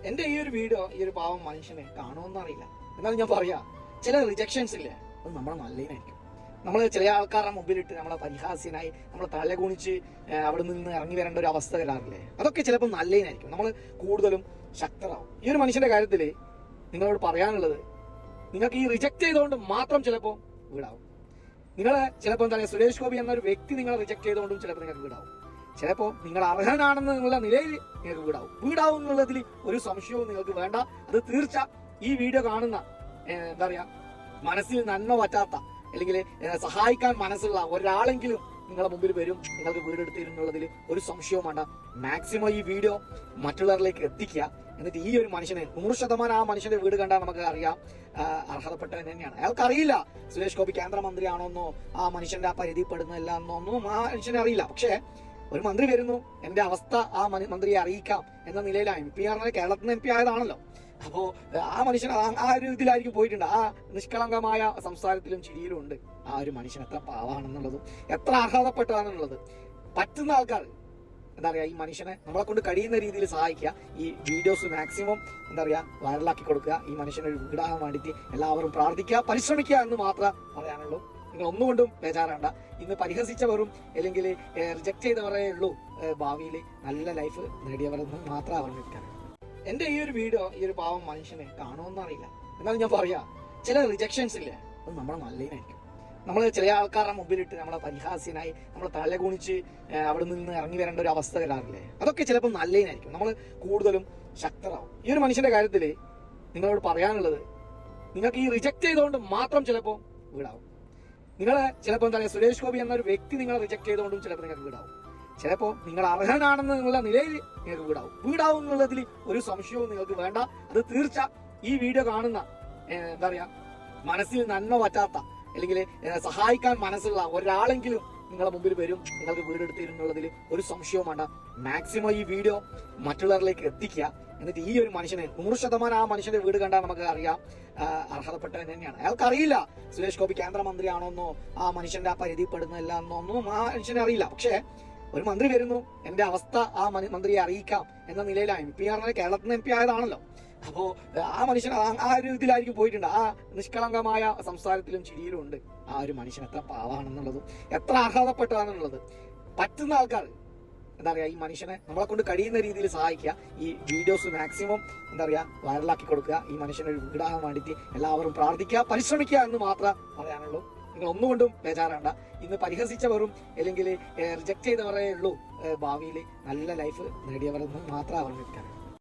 എന്റെ ഈ ഒരു വീഡിയോ ഈ ഒരു പാവം മനുഷ്യനെ കാണുമെന്നറിയില്ല. എന്നാലും ഞാൻ പറയാ, ചില റിജക്ഷൻസ് ഇല്ലേ, അത് നമ്മളെ നല്ലതിനായിരിക്കും. നമ്മൾ ചില ആൾക്കാരുടെ മുമ്പിലിട്ട് നമ്മളെ പരിഹാസ്യനായി നമ്മളെ തലകുണിച്ച് അവിടെ നിന്ന് ഇറങ്ങി വരേണ്ട ഒരു അവസ്ഥ വരാറില്ലേ, അതൊക്കെ ചിലപ്പോൾ നല്ലതിനായിരിക്കും. നമ്മൾ കൂടുതലും ശക്തരാകും. ഈ ഒരു മനുഷ്യന്റെ കാര്യത്തിൽ നിങ്ങളോട് പറയാനുള്ളത്, നിങ്ങൾക്ക് ഈ റിജക്ട് ചെയ്തുകൊണ്ട് മാത്രം ചിലപ്പോൾ വീടാവും. നിങ്ങളെ ചിലപ്പോൾ എന്താ പറയുക, സുരേഷ് ഗോപി എന്നൊരു വ്യക്തി നിങ്ങളെ റിജക്ട് ചെയ്തുകൊണ്ടും ചിലപ്പോൾ നിങ്ങൾക്ക് വീടാവും. ചിലപ്പോൾ നിങ്ങൾ അർഹനാണെന്നുള്ള നിലയിൽ നിങ്ങൾക്ക് വീടാവും എന്നുള്ളതിൽ ഒരു സംശയവും നിങ്ങൾക്ക് വേണ്ട. അത് തീർച്ച. ഈ വീഡിയോ കാണുന്ന എന്താ പറയാ, മനസ്സിൽ നന്മ പറ്റാത്ത അല്ലെങ്കിൽ സഹായിക്കാൻ മനസ്സുള്ള ഒരാളെങ്കിലും നിങ്ങളുടെ മുമ്പിൽ വരും, നിങ്ങൾക്ക് വീടെടുത്തിരുന്നുള്ളതിൽ ഒരു സംശയവും വേണ്ട. മാക്സിമം ഈ വീഡിയോ മറ്റുള്ളവരിലേക്ക് എത്തിക്കുക. എന്നിട്ട് ഈ ഒരു മനുഷ്യനെ 100% ആ മനുഷ്യന്റെ വീട് കണ്ടാൽ നമുക്ക് അറിയാം അർഹതപ്പെട്ടവൻ തന്നെയാണ്. അയാൾക്കറിയില്ല സുരേഷ് ഗോപി കേന്ദ്രമന്ത്രിയാണോന്നോ ആ മനുഷ്യന്റെ ആ പരിധിപ്പെടുന്നില്ല എന്നൊന്നും ആ മനുഷ്യനെ അറിയില്ല. പക്ഷേ ഒരു മന്ത്രി വരുന്നു, എന്റെ അവസ്ഥ ആ മന്ത്രിയെ അറിയിക്കാം എന്ന നിലയിലാണ്. MP ആണെന്ന് കേരളത്തിൽ നിന്ന് MP ആയതാണല്ലോ. അപ്പോ ആ മനുഷ്യൻ ആ ഒരു ഇതിലായിരിക്കും പോയിട്ടുണ്ട്. ആ നിഷ്കളങ്കമായ സംസാരത്തിലും ചിരിയിലും ഉണ്ട് ആ ഒരു മനുഷ്യൻ എത്ര പാവാണെന്നുള്ളതും എത്ര അർഹതപ്പെട്ടതാണെന്നുള്ളത്. പറ്റുന്ന ആൾക്കാർ എന്താ പറയാ, ഈ മനുഷ്യനെ നമ്മളെ കൊണ്ട് കഴിയുന്ന രീതിയിൽ സഹായിക്കുക. ഈ വീഡിയോസ് മാക്സിമം എന്താ പറയാ വൈറലാക്കി കൊടുക്കുക. ഈ മനുഷ്യനെ ഒരു വീടാകാൻ വേണ്ടിയിട്ട് എല്ലാവരും പ്രാർത്ഥിക്കുക, പരിശ്രമിക്കുക എന്ന് മാത്രമേ പറയാനുള്ളൂ. നിങ്ങൾ ഒന്നുകൊണ്ടും ബേജാറാണ്ട. ഇന്ന് പരിഹസിച്ചവരും അല്ലെങ്കിൽ റിജക്ട് ചെയ്തവരേ ഉള്ളൂ ഭാവിയിൽ നല്ല ലൈഫ് നേടിയവരെന്ന് മാത്രമേ പറഞ്ഞിരിക്കാറ്. എന്റെ ഈ ഒരു വീഡിയോ ഈ ഒരു പാവം മനുഷ്യനെ കാണുമെന്നറിയില്ല. എന്നാലും ഞാൻ പറയാ, ചില റിജക്ഷൻസ് ഇല്ലേ, അത് നമ്മളെ നല്ലതിനായിരിക്കും. നമ്മൾ ചില ആൾക്കാരുടെ മുമ്പിലിട്ട് നമ്മളെ പരിഹാസ്യനായി നമ്മളെ തലകുണിച്ച് അവിടെ നിന്ന് ഇറങ്ങി വരേണ്ട ഒരു അവസ്ഥ വരാറില്ലേ, അതൊക്കെ ചിലപ്പോൾ നല്ലതിനായിരിക്കും. നമ്മൾ കൂടുതലും ശക്തരാകും. ഈ ഒരു മനുഷ്യന്റെ കാര്യത്തിൽ നിങ്ങളോട് പറയാനുള്ളത്, നിങ്ങൾക്ക് ഈ റിജക്ട് ചെയ്തുകൊണ്ട് മാത്രം ചിലപ്പോൾ വീടാവും. നിങ്ങളെ ചിലപ്പോൾ എന്താ പറയുക, സുരേഷ് ഗോപി എന്നൊരു വ്യക്തി നിങ്ങളെ റിജക്ട് ചെയ്തുകൊണ്ടും ചിലപ്പോൾ നിങ്ങൾക്ക് വീടാവും. ചിലപ്പോൾ നിങ്ങൾ അർഹനാണെന്നുള്ള നിലയിൽ നിങ്ങൾക്ക് വീടാവും എന്നുള്ളതിൽ ഒരു സംശയവും നിങ്ങൾക്ക് വേണ്ട. അത് തീർച്ച. ഈ വീഡിയോ കാണുന്ന എന്താ പറയാ, മനസ്സിൽ നന്മ പറ്റാത്ത അല്ലെങ്കിൽ സഹായിക്കാൻ മനസ്സുള്ള ഒരാളെങ്കിലും നിങ്ങളുടെ മുമ്പിൽ വരും, നിങ്ങൾക്ക് വീടെടുത്തിരുന്നുള്ളതിൽ ഒരു സംശയവും വേണ്ട. മാക്സിമം ഈ വീഡിയോ മറ്റുള്ളവരിലേക്ക് എത്തിക്കുക. എന്നിട്ട് ഈ ഒരു മനുഷ്യനെ 100% ആ മനുഷ്യന്റെ വീട് കണ്ടാൽ നമുക്ക് അറിയാം അർഹതപ്പെട്ടവൻ തന്നെയാണ്. അയാൾക്കറിയില്ല സുരേഷ് ഗോപി കേന്ദ്രമന്ത്രിയാണോന്നോ ആ മനുഷ്യന്റെ ആ പരിധിപ്പെടുന്നില്ല എന്നൊന്നും ആ മനുഷ്യനെ അറിയില്ല. പക്ഷേ ഒരു മന്ത്രി വരുന്നു, എന്റെ അവസ്ഥ ആ മന്ത്രിയെ അറിയിക്കാം എന്ന നിലയിലാണ്. MP ആണെന്ന് കേരളത്തിൽ നിന്ന് MP ആയതാണല്ലോ. അപ്പോ ആ മനുഷ്യൻ ആ ഒരു ഇതിലായിരിക്കും പോയിട്ടുണ്ട്. ആ നിഷ്കളങ്കമായ സംസാരത്തിലും ചിരിയിലും ഉണ്ട് ആ ഒരു മനുഷ്യൻ എത്ര പാവാണെന്നുള്ളതും എത്ര അർഹതപ്പെട്ടതാണെന്നുള്ളത്. പറ്റുന്ന ആൾക്കാർ എന്താ പറയാ, ഈ മനുഷ്യനെ നമ്മളെ കൊണ്ട് കഴിയുന്ന രീതിയിൽ സഹായിക്കുക. ഈ വീഡിയോസ് മാക്സിമം എന്താ പറയാ വൈറലാക്കി കൊടുക്കുക. ഈ മനുഷ്യനെ ഒരു വീടാകാൻ വേണ്ടിയിട്ട് എല്ലാവരും പ്രാർത്ഥിക്കുക, പരിശ്രമിക്കുക എന്ന് മാത്രമേ പറയാനുള്ളൂ. നിങ്ങൾ ഒന്നുകൊണ്ടും ബേജാറാണ്ട. ഇന്ന് പരിഹസിച്ചവരും അല്ലെങ്കിൽ റിജക്ട് ചെയ്തവരേ ഉള്ളൂ ഭാവിയിൽ നല്ല ലൈഫ് നേടിയവരെന്ന് മാത്രമേ പറഞ്ഞിരിക്കാൻ.